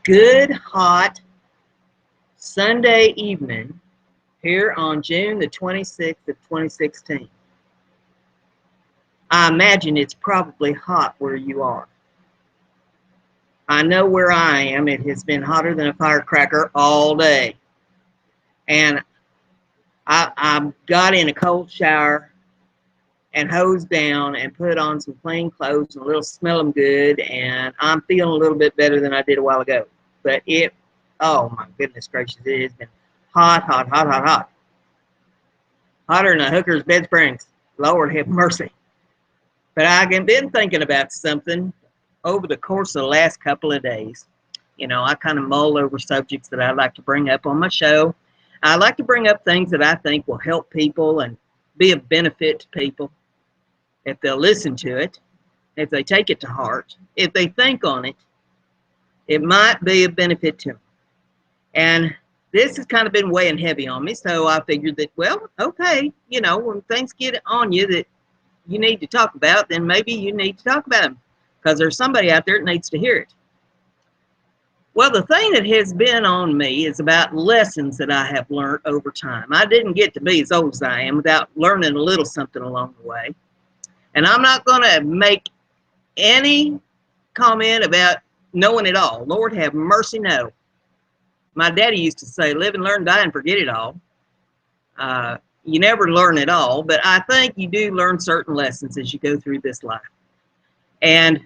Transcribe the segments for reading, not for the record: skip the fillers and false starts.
good, hot Sunday evening here on June the 26th of 2016. I imagine it's probably hot where you are. I know where I am. It has been hotter than a firecracker all day. And I got in a cold shower and hosed down and put on some clean clothes and a little smell them good. And I'm feeling a little bit better than I did a while ago. But oh my goodness gracious, it has been hot, hot, hot, hot, hot. Hotter than a hooker's bed springs. Lord have mercy. But I've been thinking about something over the course of the last couple of days. You know, I kind of mull over subjects that I like to bring up on my show. I like to bring up things that I think will help people and be of benefit to people if they'll listen to it, if they take it to heart, if they think on it. It might be of benefit to them. And this has kind of been weighing heavy on me, so I figured that, well, okay, you know, when things get on you that you need to talk about, then maybe you need to talk about them because there's somebody out there that needs to hear it. Well, the thing that has been on me is about lessons that I have learned over time. I didn't get to be as old as I am without learning a little something along the way. And I'm not going to make any comment about knowing it all. Lord have mercy, no. My daddy used to say, live and learn, die and forget it all. You never learn it all, but I think you do learn certain lessons as you go through this life. And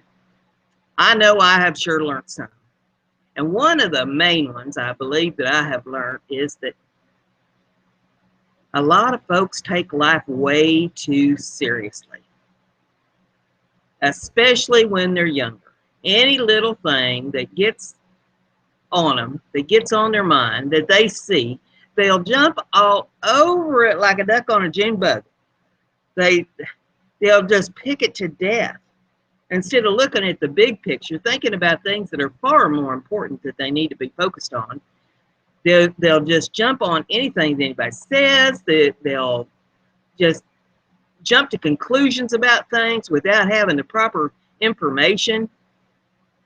I know I have sure learned some. And one of the main ones I believe that I have learned is that a lot of folks take life way too seriously, especially when they're younger. Any little thing that gets on them, that gets on their mind, that they see, they'll jump all over it like a duck on a June bug. They'll just pick it to death instead of looking at the big picture, thinking about things that are far more important that they need to be focused on. They'll just jump on anything that anybody says. They'll just jump to conclusions about things without having the proper information,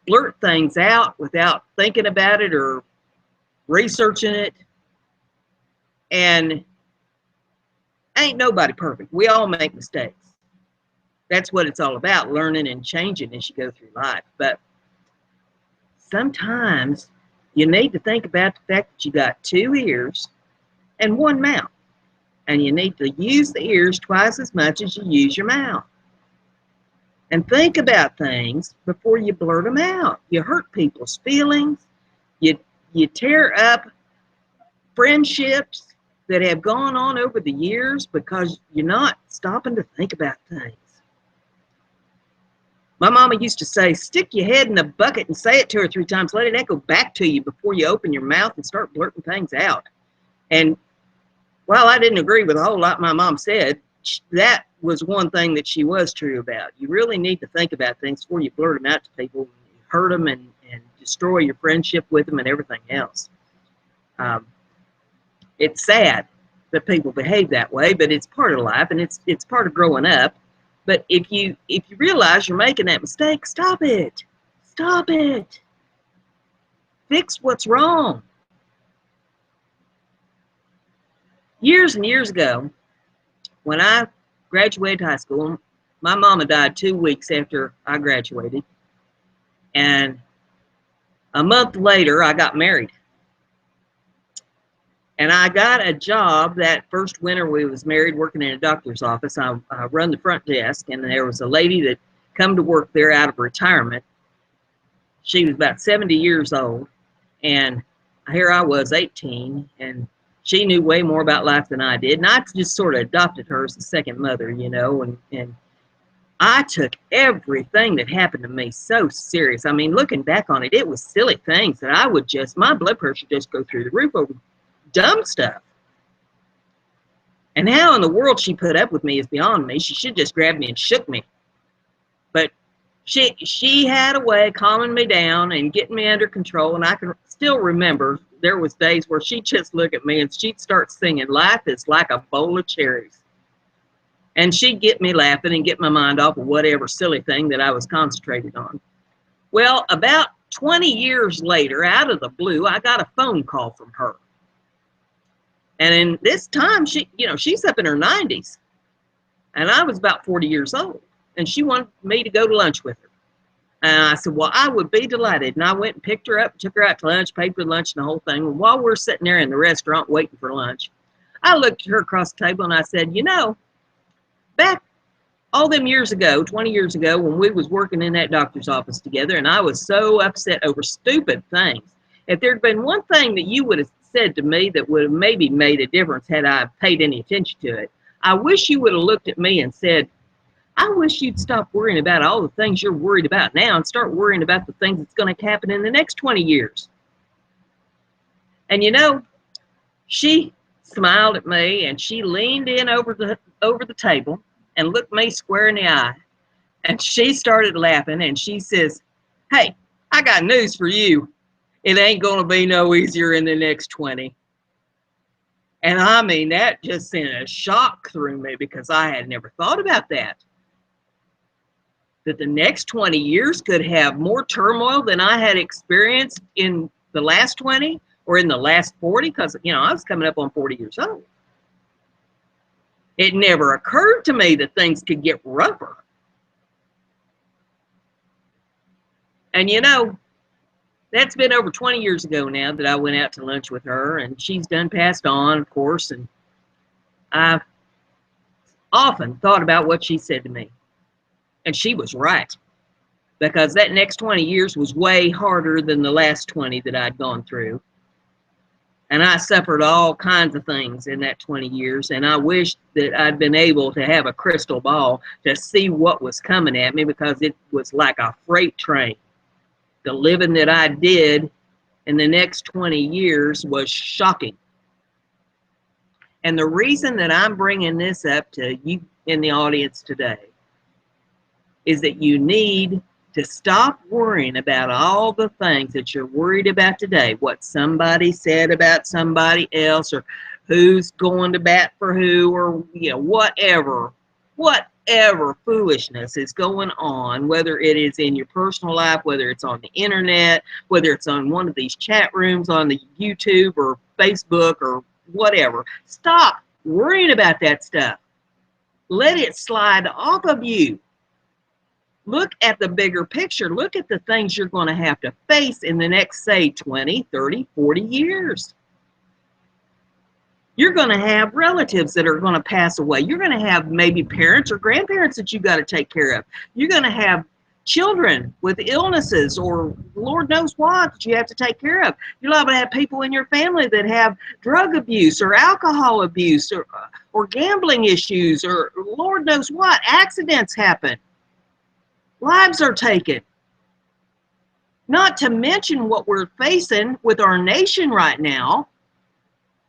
blurt things out without thinking about it or researching it. And ain't nobody perfect. We all make mistakes. That's what it's all about, learning and changing as you go through life. But sometimes you need to think about the fact that you got two ears and one mouth. And you need to use the ears twice as much as you use your mouth. And think about things before you blurt them out. You hurt people's feelings. You tear up friendships that have gone on over the years because you're not stopping to think about things. My mama used to say, stick your head in a bucket and say it 2 or 3 times. Let it echo back to you before you open your mouth and start blurting things out. And while I didn't agree with a whole lot my mom said, that was one thing that she was true about. You really need to think about things before you blurt them out to people, hurt them and destroy your friendship with them and everything else. It's sad that people behave that way, but it's part of life and it's part of growing up. But if you realize you're making that mistake, stop it. Stop it. Fix what's wrong. Years and years ago, when I graduated high school, my mama died 2 weeks after I graduated. And a month later, I got married. And I got a job that first winter we was married working in a doctor's office. I run the front desk, and there was a lady that come to work there out of retirement. She was about 70 years old, and here I was 18, and she knew way more about life than I did. And I just sort of adopted her as a second mother, you know, and I took everything that happened to me so serious. I mean, looking back on it, it was silly things that I would my blood pressure just go through the roof over dumb stuff. And how in the world she put up with me is beyond me. She should just grab me and shook me. But she had a way of calming me down and getting me under control. And I can still remember there was days where she'd just look at me and she'd start singing, "Life is like a bowl of cherries." And she'd get me laughing and get my mind off of whatever silly thing that I was concentrated on. Well, about 20 years later, out of the blue, I got a phone call from her. And in this time, she's up in her 90s. And I was about 40 years old. And she wanted me to go to lunch with her. And I said, well, I would be delighted. And I went and picked her up, took her out to lunch, paid for lunch and the whole thing. And while we're sitting there in the restaurant waiting for lunch, I looked at her across the table and I said, back all them years ago, 20 years ago, when we was working in that doctor's office together, and I was so upset over stupid things, if there'd been one thing that you would have said to me that would have maybe made a difference had I paid any attention to it, I wish you would have looked at me and said, I wish you'd stop worrying about all the things you're worried about now and start worrying about the things that's going to happen in the next 20 years. And she smiled at me and she leaned in over the table and looked me square in the eye. And she started laughing and she says, hey, I got news for you. It ain't going to be no easier in the next 20. And I mean, that just sent a shock through me because I had never thought about that. That the next 20 years could have more turmoil than I had experienced in the last 20 or in the last 40, because, I was coming up on 40 years old. It never occurred to me that things could get rougher. And, that's been over 20 years ago now that I went out to lunch with her, and she's done passed on, of course, and I've often thought about what she said to me. And she was right, because that next 20 years was way harder than the last 20 that I'd gone through. And I suffered all kinds of things in that 20 years, and I wished that I'd been able to have a crystal ball to see what was coming at me, because it was like a freight train. The living that I did in the next 20 years was shocking. And the reason that I'm bringing this up to you in the audience today is that you need to stop worrying about all the things that you're worried about today, what somebody said about somebody else, or who's going to bat for who, or whatever foolishness is going on, whether it is in your personal life, whether it's on the internet, whether it's on one of these chat rooms on the YouTube or Facebook or whatever. Stop worrying about that stuff. Let it slide off of you. Look at the bigger picture. Look at the things you're going to have to face in the next, say, 20, 30, 40 years. You're going to have relatives that are going to pass away. You're going to have maybe parents or grandparents that you've got to take care of. You're going to have children with illnesses or Lord knows what that you have to take care of. You're liable to have people in your family that have drug abuse or alcohol abuse or gambling issues or Lord knows what. Accidents happen. Lives are taken. Not to mention what we're facing with our nation right now,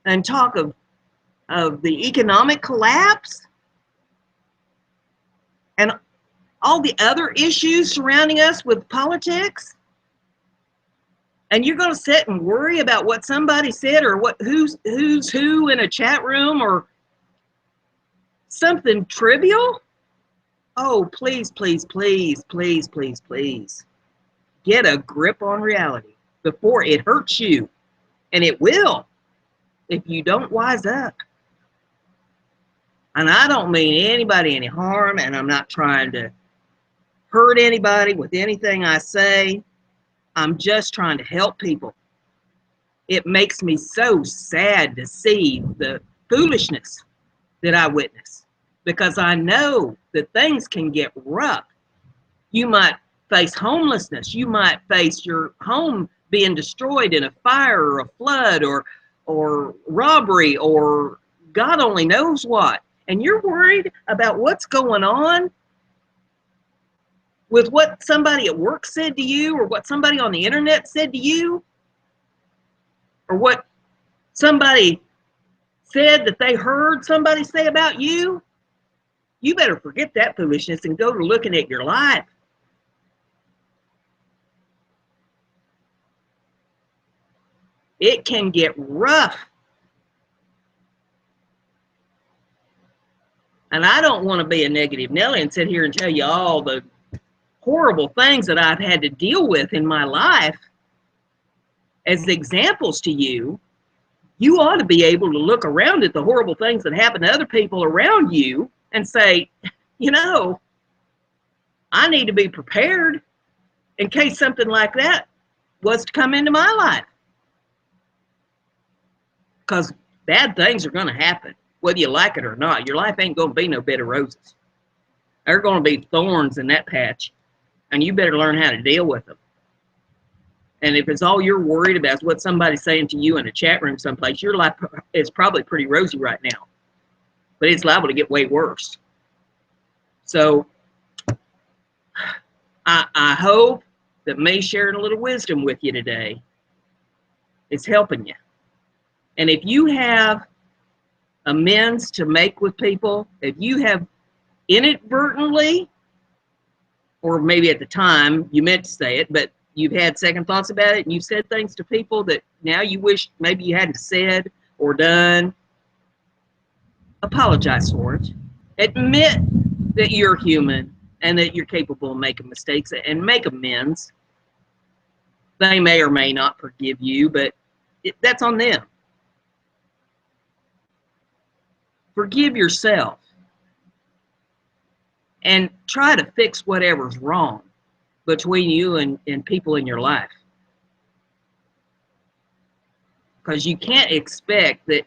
and talk of the economic collapse and all the other issues surrounding us with politics. And you're going to sit and worry about what somebody said or who's who in a chat room or something trivial? Oh, please, please, please, please, please, please. Get a grip on reality before it hurts you. And it will if you don't wise up. And I don't mean anybody any harm, and I'm not trying to hurt anybody with anything I say. I'm just trying to help people. It makes me so sad to see the foolishness that I witness, because I know that things can get rough. You might face homelessness. You might face your home being destroyed in a fire or a flood or robbery or God only knows what. And you're worried about what's going on with what somebody at work said to you or what somebody on the internet said to you or what somebody said that they heard somebody say about you. You better forget that foolishness and go to looking at your life. It can get rough. And I don't want to be a negative Nelly and sit here and tell you all the horrible things that I've had to deal with in my life as examples to you, you ought to be able to look around at the horrible things that happen to other people around you and say, you know, I need to be prepared in case something like that was to come into my life. Because bad things are going to happen, whether you like it or not. Your life ain't going to be no bed of roses. There are going to be thorns in that patch, and you better learn how to deal with them. And if it's all you're worried about is what somebody's saying to you in a chat room someplace, your life is probably pretty rosy right now. But it's liable to get way worse. So I hope that me sharing a little wisdom with you today is helping you. And if you have amends to make with people, if you have inadvertently, or maybe at the time you meant to say it, but you've had second thoughts about it and you've said things to people that now you wish maybe you hadn't said or done, apologize for it. Admit that you're human and that you're capable of making mistakes and make amends. They may or may not forgive you, but that's on them. Forgive yourself and try to fix whatever's wrong between you and people in your life. Because you can't expect that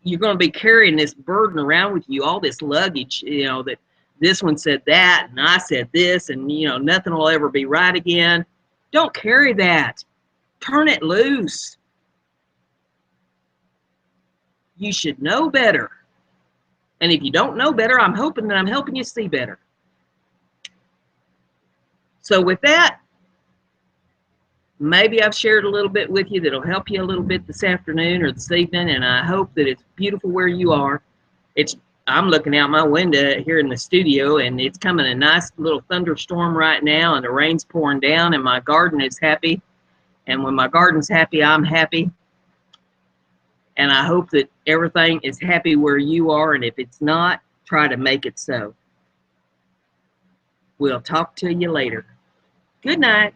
you're going to be carrying this burden around with you, all this luggage, you know, that this one said that and I said this and, you know, nothing will ever be right again. Don't carry that. Turn it loose. You should know better. And if you don't know better, I'm hoping that I'm helping you see better. So with that, maybe I've shared a little bit with you that'll help you a little bit this afternoon or this evening, and I hope that it's beautiful where you are. I'm looking out my window here in the studio, and it's coming a nice little thunderstorm right now, and the rain's pouring down, and my garden is happy. And when my garden's happy, I'm happy. And I hope that everything is happy where you are, and if it's not, try to make it so. We'll talk to you later. Good night.